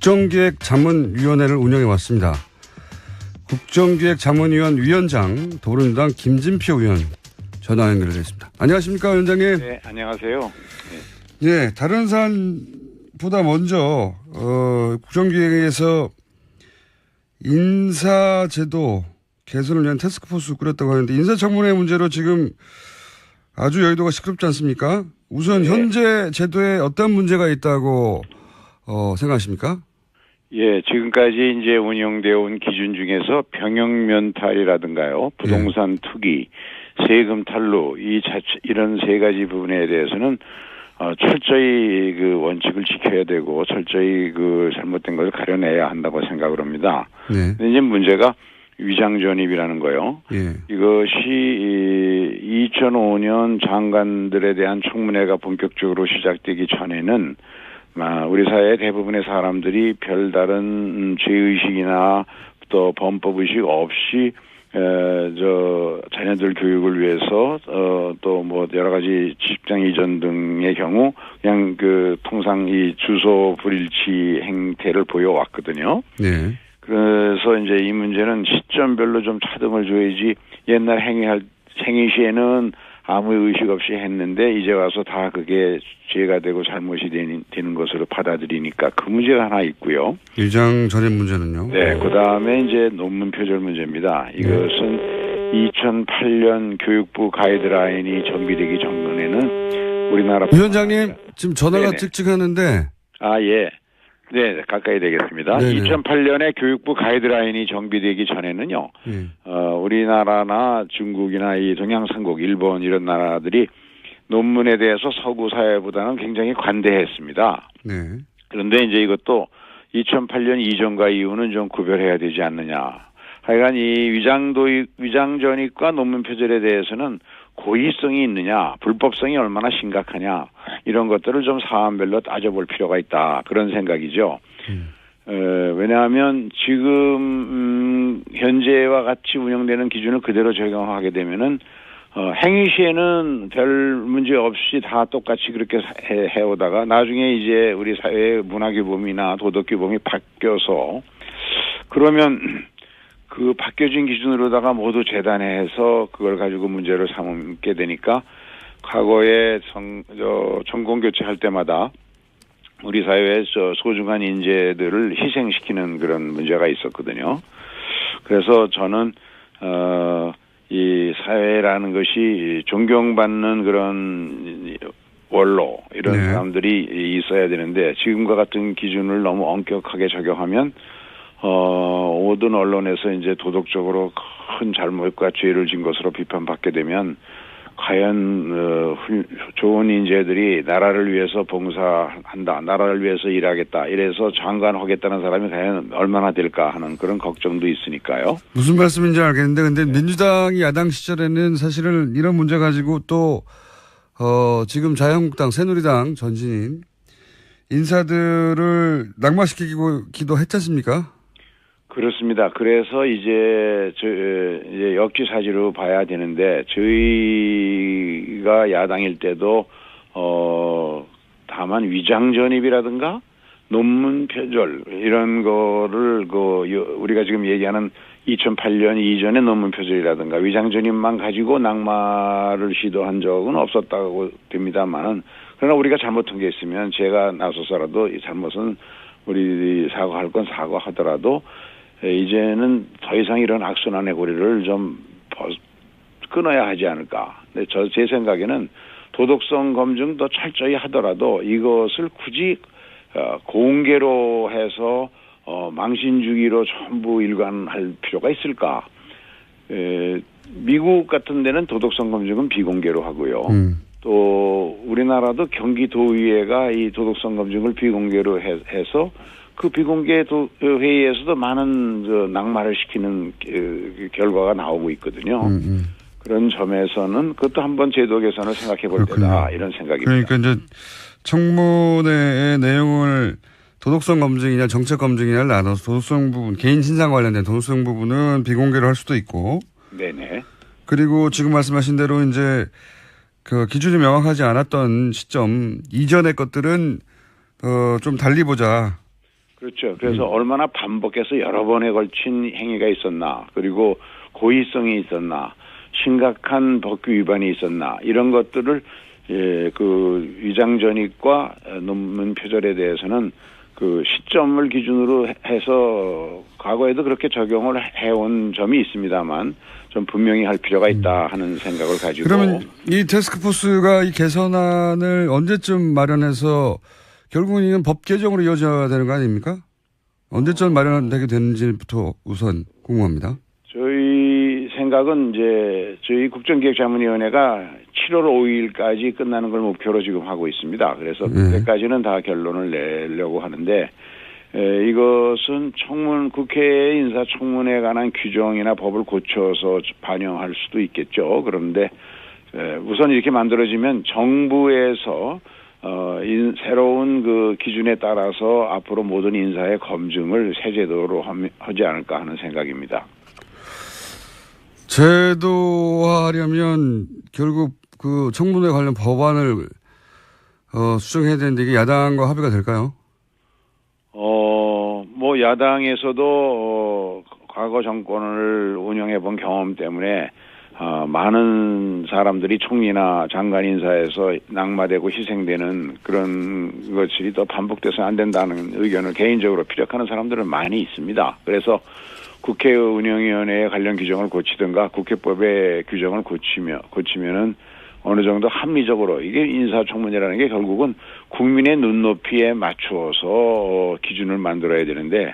국정기획자문위원회를 운영해 왔습니다. 국정기획자문위원 위원장 더불어민주당 김진표 의원 전화 연결되어 있습니다. 안녕하십니까, 위원장님? 네, 안녕하세요. 네, 다른 사안보다 먼저 국정기획에서 인사제도 개선을 위한 태스크포스 꾸렸다고 하는데 인사청문회 문제로 지금 아주 여의도가 시끄럽지 않습니까? 우선 네. 현재 제도에 어떤 문제가 있다고 생각하십니까? 예, 지금까지 이제 운영되어 온 기준 중에서 병역면탈이라든가요, 부동산 투기, 세금 탈루, 이런 세 가지 부분에 대해서는 철저히 그 원칙을 지켜야 되고 철저히 그 잘못된 것을 가려내야 한다고 생각을 합니다. 네. 근데 이제 문제가 위장전입이라는 거요. 예. 이것이 2005년 장관들에 대한 청문회가 본격적으로 시작되기 전에는 우리 사회 대부분의 사람들이 별다른 죄의식이나 또 법의식 없이 자녀들 교육을 위해서 또 뭐 여러 가지 직장 이전 등의 경우 그냥 통상 이 주소 불일치 행태를 보여왔거든요. 네. 그래서 이제 이 문제는 시점별로 좀 차등을 줘야지 옛날 행위 시에는 아무 의식 없이 했는데 이제 와서 다 그게 죄가 되고 잘못이 되는 것으로 받아들이니까 그 문제가 하나 있고요. 위장 전입 문제는요? 네, 그 다음에 이제 논문 표절 문제입니다. 이것은 2008년 교육부 가이드라인이 정비되기 전에는 우리나라 위원장님 지금 전화가 네네. 찍찍하는데 예. 네, 가까이 되겠습니다. 네네. 2008년에 교육부 가이드라인이 정비되기 전에는요, 우리나라나 중국이나 이 동양삼국, 일본 이런 나라들이 논문에 대해서 서구 사회보다는 굉장히 관대했습니다. 네. 그런데 이제 이것도 2008년 이전과 이후는 좀 구별해야 되지 않느냐. 하여간 이 위장전입과 논문 표절에 대해서는 고의성이 있느냐, 불법성이 얼마나 심각하냐, 이런 것들을 좀 사안별로 따져볼 필요가 있다. 그런 생각이죠. 왜냐하면 지금 현재와 같이 운영되는 기준을 그대로 적용하게 되면은 행위 시에는 별 문제 없이 다 똑같이 그렇게 해오다가 나중에 이제 우리 사회의 문화규범이나 도덕규범이 바뀌어서 그러면 그 바뀌어진 기준으로다가 모두 재단해서 그걸 가지고 문제를 삼게 되니까 과거에 전공 교체할 때마다 우리 사회의 소중한 인재들을 희생시키는 그런 문제가 있었거든요. 그래서 저는 이 사회라는 것이 존경받는 그런 원로 이런 네. 사람들이 있어야 되는데 지금과 같은 기준을 너무 엄격하게 적용하면 모든 언론에서 이제 도덕적으로 큰 잘못과 죄를 진 것으로 비판받게 되면 과연 좋은 인재들이 나라를 위해서 봉사한다, 나라를 위해서 일하겠다, 이래서 장관하겠다는 사람이 과연 얼마나 될까 하는 그런 걱정도 있으니까요. 무슨 말씀인지 알겠는데, 근데 민주당이 야당 시절에는 사실은 이런 문제 가지고 또 지금 자유한국당, 새누리당 전신인 인사들을 낙마시키기도 했지 않습니까? 그렇습니다. 그래서 이제 역지사지로 봐야 되는데 저희가 야당일 때도 다만 위장전입이라든가 논문 표절 이런 거를 우리가 지금 얘기하는 2008년 이전의 논문 표절이라든가 위장전입만 가지고 낙마를 시도한 적은 없었다고 됩니다만은 그러나 우리가 잘못한 게 있으면 제가 나서서라도 이 잘못은 우리 사과할 건 사과하더라도 이제는 더 이상 이런 악순환의 고리를 좀 끊어야 하지 않을까. 근데 제 생각에는 도덕성 검증 더 철저히 하더라도 이것을 굳이 공개로 해서 망신주기로 전부 일관할 필요가 있을까. 미국 같은 데는 도덕성 검증은 비공개로 하고요. 또 우리나라도 경기도의회가 이 도덕성 검증을 비공개로 해서 그 비공개 회의에서도 많은 낙마를 시키는 결과가 나오고 있거든요. 그런 점에서는 그것도 한번 제도 개선을 생각해 볼 때다 이런 생각입니다. 그러니까 이제 청문회의 내용을 도덕성 검증이냐 정책 검증이냐를 나눠서 도덕성 부분, 개인 신상 관련된 도덕성 부분은 비공개로 할 수도 있고. 네네. 그리고 지금 말씀하신 대로 이제 그 기준이 명확하지 않았던 시점 이전의 것들은 좀 달리 보자. 그렇죠. 그래서 얼마나 반복해서 여러 번에 걸친 행위가 있었나, 그리고 고의성이 있었나, 심각한 법규 위반이 있었나, 이런 것들을 그 위장전입과 논문 표절에 대해서는 그 시점을 기준으로 해서 과거에도 그렇게 적용을 해온 점이 있습니다만 좀 분명히 할 필요가 있다 하는 생각을 가지고. 그러면 이 태스크포스가 이 개선안을 언제쯤 마련해서 결국은 이건 법 개정으로 이어져야 되는 거 아닙니까? 언제쯤 마련되게 되는지부터 우선 궁금합니다. 저희 생각은 이제 저희 국정기획자문위원회가 7월 5일까지 끝나는 걸 목표로 지금 하고 있습니다. 그래서 그때까지는 다 결론을 내려고 하는데 이것은 국회 인사청문회에 관한 규정이나 법을 고쳐서 반영할 수도 있겠죠. 그런데 우선 이렇게 만들어지면 정부에서 새로운 그 기준에 따라서 앞으로 모든 인사의 검증을 새 제도로 하지 않을까 하는 생각입니다. 제도화하려면 결국 그 청문회 관련 법안을 수정해야 되는데 이게 야당과 합의가 될까요? 뭐 야당에서도 과거 정권을 운영해 본 경험 때문에 많은 사람들이 총리나 장관 인사에서 낙마되고 희생되는 그런 것들이 더 반복돼서 안 된다는 의견을 개인적으로 피력하는 사람들은 많이 있습니다. 그래서 국회 운영위원회의 관련 규정을 고치든가 국회법의 규정을 고치면은 어느 정도 합리적으로 이게 인사청문회라는 게 결국은 국민의 눈높이에 맞추어서 기준을 만들어야 되는데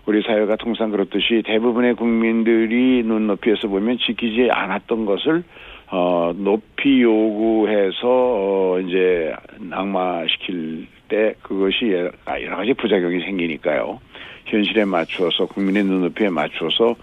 우리 사회가 통상 그렇듯이 대부분의 국민들이 눈높이에서 보면 지키지 않았던 것을 높이 요구해서 이제 낙마시킬 때 그것이 여러 가지 부작용이 생기니까요. 현실에 맞추어서 국민의 눈높이에 맞추어서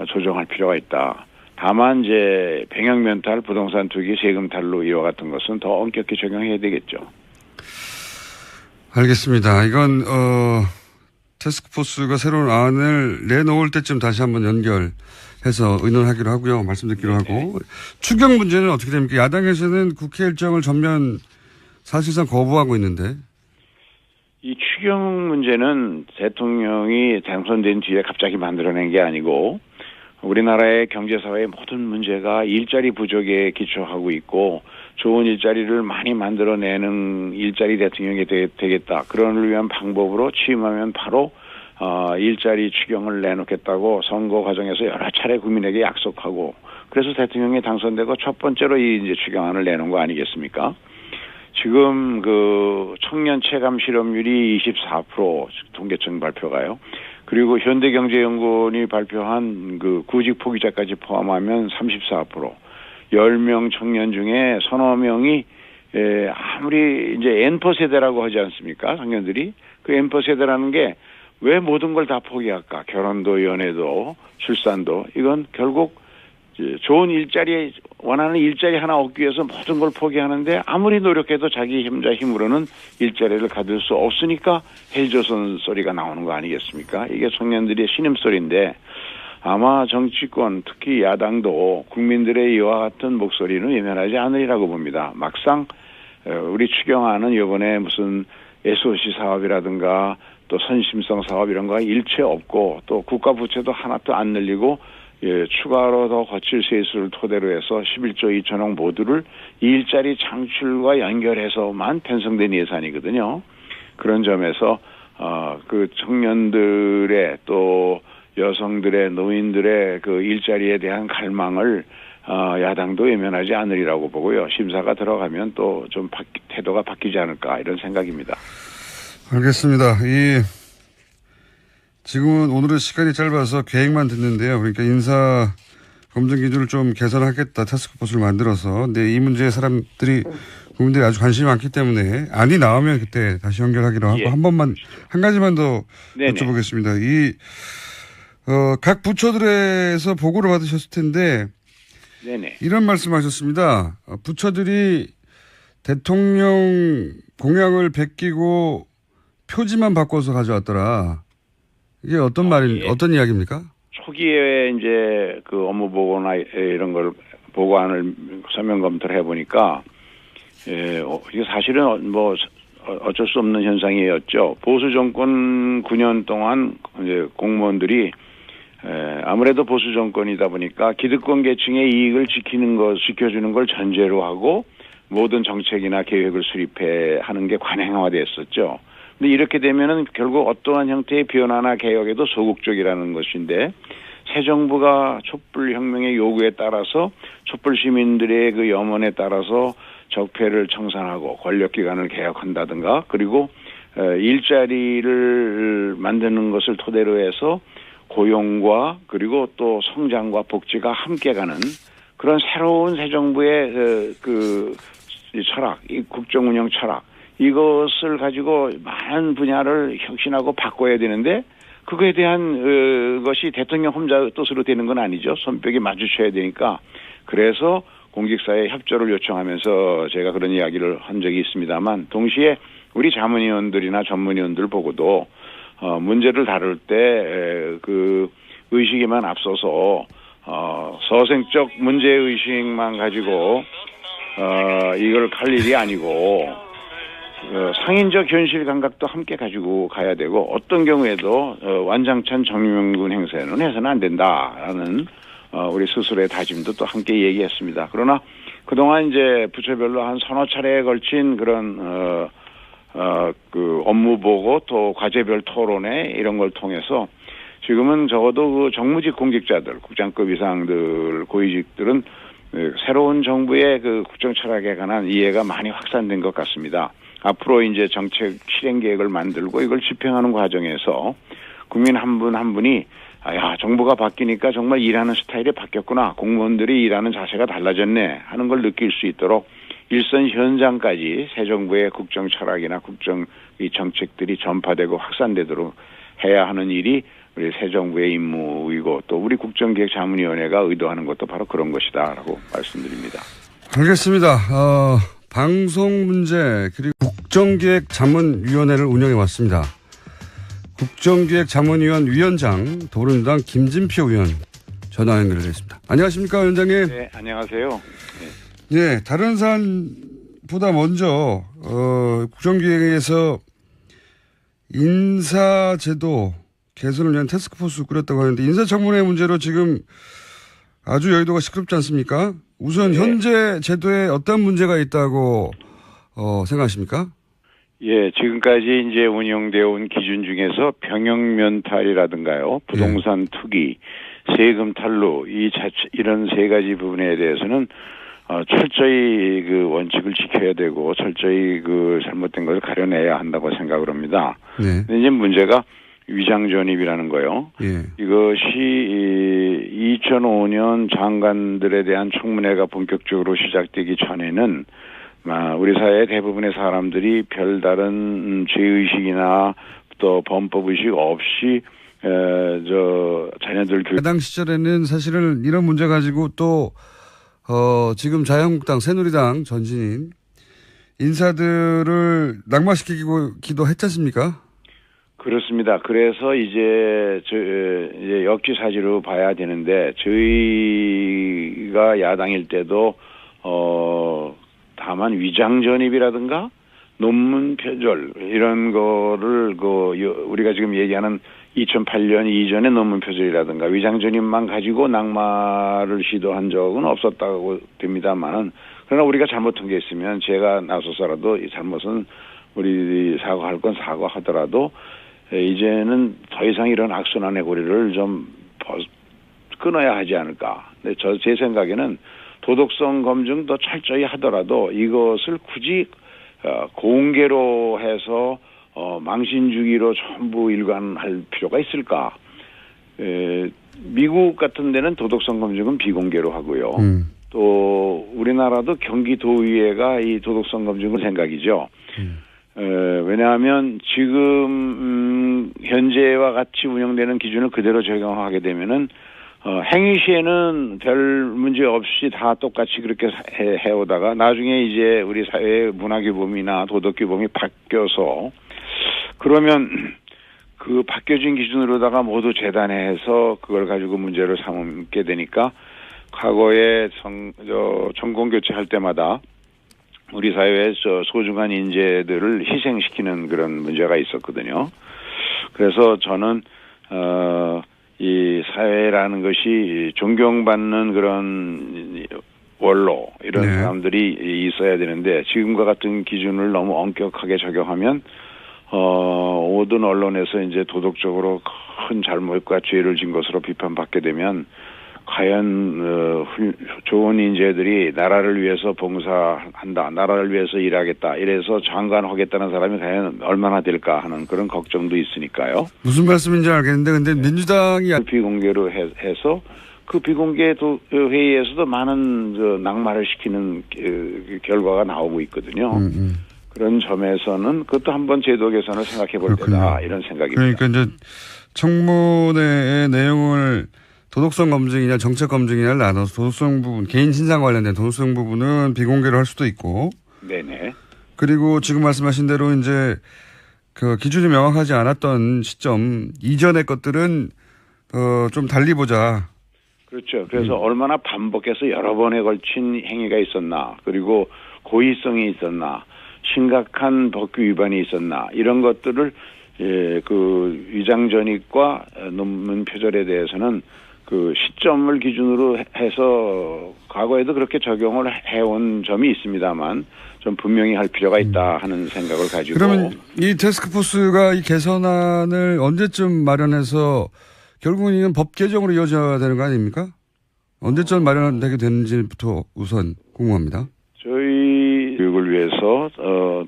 조정할 필요가 있다. 다만 이제 병역면탈, 부동산 투기, 세금 탈루 이와 같은 것은 더 엄격히 적용해야 되겠죠. 알겠습니다. 이건 태스크포스가 새로운 안을 내놓을 때쯤 다시 한번 연결해서 의논하기로 하고요. 말씀드리기로 하고. 추경 문제는 어떻게 됩니까? 야당에서는 국회 일정을 전면 사실상 거부하고 있는데. 이 추경 문제는 대통령이 당선된 뒤에 갑자기 만들어낸 게 아니고 우리나라의 경제사회의 모든 문제가 일자리 부족에 기초하고 있고 좋은 일자리를 많이 만들어내는 일자리 대통령이 되겠다. 그런 위한 방법으로 취임하면 바로 일자리 추경을 내놓겠다고 선거 과정에서 여러 차례 국민에게 약속하고 그래서 대통령이 당선되고 첫 번째로 이 이제 추경안을 내놓은 거 아니겠습니까? 지금 그 청년 체감 실업률이 24% 통계청 발표가요. 그리고 현대경제연구원이 발표한 그 구직 포기자까지 포함하면 34%. 10명 청년 중에 서너 명이 아무리 이제 N퍼 세대라고 하지 않습니까? 청년들이. 그 N퍼 세대라는 게 왜 모든 걸 다 포기할까? 결혼도 연애도 출산도. 이건 결국 좋은 일자리, 원하는 일자리 하나 얻기 위해서 모든 걸 포기하는데 아무리 노력해도 자기 혼자 힘으로는 일자리를 가질 수 없으니까 헬조선 소리가 나오는 거 아니겠습니까? 이게 청년들의 신음소리인데 아마 정치권 특히 야당도 국민들의 이와 같은 목소리는 외면하지 않으리라고 봅니다. 막상 우리 추경안은 이번에 무슨 SOC 사업이라든가 또 선심성 사업 이런 거 일체 없고 또 국가 부채도 하나도 안 늘리고 추가로 더 거칠 세수를 토대로 해서 11조 2천억 모두를 일자리 창출과 연결해서만 편성된 예산이거든요. 그런 점에서 그 청년들의 또 여성들의 노인들의 그 일자리에 대한 갈망을 야당도 외면하지 않으리라고 보고요. 심사가 들어가면 또 좀 태도가 바뀌지 않을까 이런 생각입니다. 알겠습니다. 지금은 오늘은 시간이 짧아서 계획만 듣는데요. 그러니까 인사 검증 기준을 좀 개선하겠다. 태스크포스를 만들어서. 근데 이 문제에 국민들이 아주 관심이 많기 때문에 안이 나오면 그때 다시 연결하기로 하고 한 가지만 더 여쭤보겠습니다. 각 부처들에서 보고를 받으셨을 텐데 이런 말씀하셨습니다. 부처들이 대통령 공약을 베끼고 표지만 바꿔서 가져왔더라. 이게 어떤 어떤 이야기입니까? 초기에 이제 그 업무 보고나 이런 걸 보고안을 서면 검토를 해보니까 이게 사실은 뭐 어쩔 수 없는 현상이었죠. 보수 정권 9년 동안 이제 공무원들이 아무래도 보수 정권이다 보니까 기득권 계층의 이익을 지켜주는 걸 전제로 하고 모든 정책이나 계획을 수립해 하는 게 관행화됐었죠. 근데 이렇게 되면은 결국 어떠한 형태의 변화나 개혁에도 소극적이라는 것인데 새 정부가 촛불혁명의 요구에 따라서 촛불 시민들의 그 염원에 따라서 적폐를 청산하고 권력기관을 개혁한다든가 그리고 일자리를 만드는 것을 토대로 해서 고용과 그리고 또 성장과 복지가 함께 가는 그런 새로운 새 정부의 이 철학, 이 국정 운영 철학 이것을 가지고 많은 분야를 혁신하고 바꿔야 되는데 그거에 대한 것이 대통령 혼자 뜻으로 되는 건 아니죠. 손뼉이 마주쳐야 되니까 그래서 공직사회 협조를 요청하면서 제가 그런 이야기를 한 적이 있습니다만 동시에 우리 자문위원들이나 전문위원들 보고도 문제를 다룰 때 그 의식에만 앞서서 서생적 문제의식만 가지고 이걸 갈 일이 아니고 상인적 현실 감각도 함께 가지고 가야 되고 어떤 경우에도 완장찬 정명군 행세는 해서는 안 된다라는 우리 스스로의 다짐도 또 함께 얘기했습니다. 그러나 그동안 이제 부처별로 한 서너 차례에 걸친 그런 그 업무 보고 또 과제별 토론회 이런 걸 통해서 지금은 적어도 그 정무직 공직자들, 국장급 이상들, 고위직들은 새로운 정부의 그 국정 철학에 관한 이해가 많이 확산된 것 같습니다. 앞으로 이제 정책 실행 계획을 만들고 이걸 집행하는 과정에서 국민 한 분 한 분이 정부가 바뀌니까 정말 일하는 스타일이 바뀌었구나. 공무원들이 일하는 자세가 달라졌네 하는 걸 느낄 수 있도록 일선 현장까지 새 정부의 국정 철학이나 국정 이 정책들이 전파되고 확산되도록 해야 하는 일이 우리 새 정부의 임무이고 또 우리 국정기획자문위원회가 의도하는 것도 바로 그런 것이다라고 말씀드립니다. 알겠습니다. 방송 문제 그리고 국정기획자문위원회를 운영해 왔습니다. 국정기획자문위원 위원장 더불어민주당 김진표 의원 전화 연결되어 있습니다. 안녕하십니까 위원장님. 네, 안녕하세요. 네, 다른 사안보다 먼저 국정기획에서 인사제도 개선을 위한 태스크포스 꾸렸다고 하는데 인사청문회 문제로 지금 아주 여의도가 시끄럽지 않습니까? 우선 네. 현재 제도에 어떤 문제가 있다고 생각하십니까? 예, 지금까지 이제 운영되어 온 기준 중에서 병역면탈이라든가요, 부동산 투기, 세금 탈루, 이런 세 가지 부분에 대해서는 철저히 그 원칙을 지켜야 되고 철저히 그 잘못된 것을 가려내야 한다고 생각을 합니다. 네. 근데 이제 문제가 위장전입이라는 거요. 예. 이것이 2005년 장관들에 대한 청문회가 본격적으로 시작되기 전에는 우리 사회 대부분의 사람들이 별다른 죄의식이나 또 범법의식 없이 자녀들 교육. 해당 시절에는 사실은 이런 문제 가지고 또 지금 자유한국당 새누리당 전신인 인사들을 낙마시키기도 했지 않습니까? 그렇습니다. 그래서 이제 역지사지로 봐야 되는데 저희가 야당일 때도 다만 위장전입이라든가 논문 표절 이런 거를 우리가 지금 얘기하는 2008년 이전의 논문 표절이라든가 위장전입만 가지고 낙마를 시도한 적은 없었다고 됩니다만은 그러나 우리가 잘못한 게 있으면 제가 나서서라도 이 잘못은 우리 사과할 건 사과하더라도 이제는 더 이상 이런 악순환의 고리를 좀 끊어야 하지 않을까. 근데 제 생각에는 도덕성 검증도 철저히 하더라도 이것을 굳이 공개로 해서 망신 주기로 전부 일관할 필요가 있을까? 미국 같은 데는 도덕성 검증은 비공개로 하고요. 또 우리나라도 경기도의회가 이 도덕성 검증을 생각이죠. 왜냐하면 지금 현재와 같이 운영되는 기준을 그대로 적용하게 되면은 행위 시에는 별 문제 없이 다 똑같이 그렇게 해오다가 나중에 이제 우리 사회의 문화규범이나 도덕규범이 바뀌어서 그러면 그 바뀌어진 기준으로다가 모두 재단해서 그걸 가지고 문제를 삼게 되니까 과거에 전공 교체할 때마다 우리 사회의 소중한 인재들을 희생시키는 그런 문제가 있었거든요. 그래서 저는 이 사회라는 것이 존경받는 그런 원로 이런 네. 사람들이 있어야 되는데 지금과 같은 기준을 너무 엄격하게 적용하면 모든 언론에서 이제 도덕적으로 큰 잘못과 죄를 진 것으로 비판받게 되면 과연 좋은 인재들이 나라를 위해서 봉사한다, 나라를 위해서 일하겠다, 이래서 장관하겠다는 사람이 과연 얼마나 될까 하는 그런 걱정도 있으니까요. 무슨 말씀인지 알겠는데 근데 민주당이 비공개로 해서 그 비공개 회의에서도 많은 낙마를 시키는 결과가 나오고 있거든요. 그런 점에서는 그것도 한번 제도 개선을 생각해 볼 때다 이런 생각입니다. 그러니까 이제 청문회의 내용을 도덕성 검증이냐 정책 검증이냐를 나눠서 도덕성 부분, 개인 신상 관련된 도덕성 부분은 비공개로 할 수도 있고, 네네. 그리고 지금 말씀하신 대로 이제 그 기준이 명확하지 않았던 시점 이전의 것들은 좀 달리 보자. 그렇죠. 그래서 얼마나 반복해서 여러 번에 걸친 행위가 있었나, 그리고 고의성이 있었나, 심각한 법규 위반이 있었나, 이런 것들을 그 위장 전입과 논문 표절에 대해서는 그 시점을 기준으로 해서 과거에도 그렇게 적용을 해온 점이 있습니다만 좀 분명히 할 필요가 있다 하는 생각을 가지고. 그러면 이 태스크포스가 이 개선안을 언제쯤 마련해서 결국은 이건 법 개정으로 이어져야 되는 거 아닙니까? 언제쯤 마련되게 되는지부터 우선 궁금합니다. 저희 교육을 위해서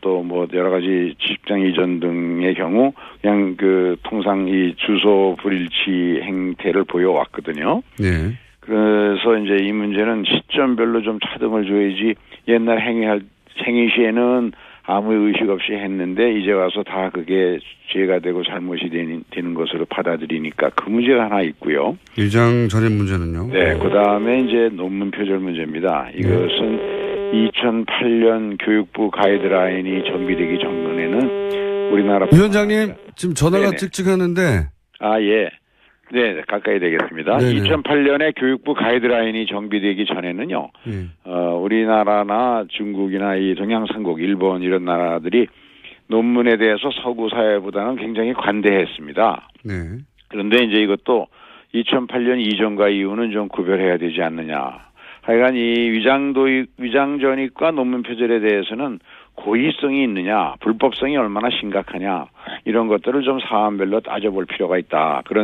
또 뭐 여러 가지 직장 이전 등의 경우 그냥 그 통상 이 주소 불일치 행태를 보여왔거든요. 네. 그래서 이제 이 문제는 시점별로 좀 차등을 줘야지 옛날 행위 시에는 아무 의식 없이 했는데 이제 와서 다 그게 죄가 되고 잘못이 되는 것으로 받아들이니까 그 문제가 하나 있고요. 위장 전입 문제는요? 네, 그 다음에 이제 논문 표절 문제입니다. 이것은 2008년 교육부 가이드라인이 정비되기 전에는 우리나라 위원장님 지금 전화가 네네. 찍찍하는데. 아, 예. 네, 가까이 되겠습니다. 네네. 2008년에 교육부 가이드라인이 정비되기 전에는요. 우리나라나 중국이나 이 동양삼국, 일본 이런 나라들이 논문에 대해서 서구 사회보다는 굉장히 관대했습니다. 네. 그런데 이제 이것도 2008년 이전과 이후는 좀 구별해야 되지 않느냐. 하여간 이 위장 전입과 논문 표절에 대해서는 고의성이 있느냐, 불법성이 얼마나 심각하냐, 이런 것들을 좀 사안별로 따져볼 필요가 있다. 그런